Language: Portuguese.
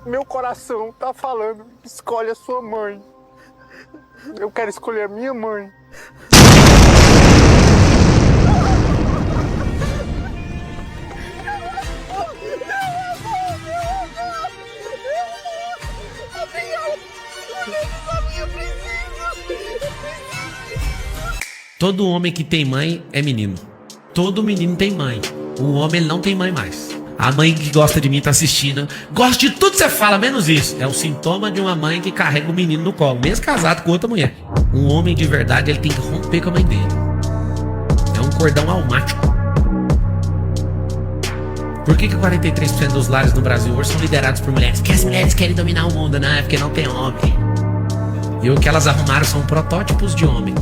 Meu coração tá falando, escolhe a sua mãe. Eu quero escolher a minha mãe. Todo homem que tem mãe é menino. Todo menino tem mãe. O homem ele não tem mãe mais. A mãe que gosta de mim tá assistindo. Gosta de tudo que você fala, menos isso. É o sintoma de uma mãe que carrega o menino no colo, mesmo casado com outra mulher. Um homem de verdade, ele tem que romper com a mãe dele. É um cordão almático. Por que 43% dos lares no Brasil hoje são liderados por mulheres? Porque as mulheres querem dominar o mundo, não é porque não tem homem. E o que elas arrumaram são protótipos de homem.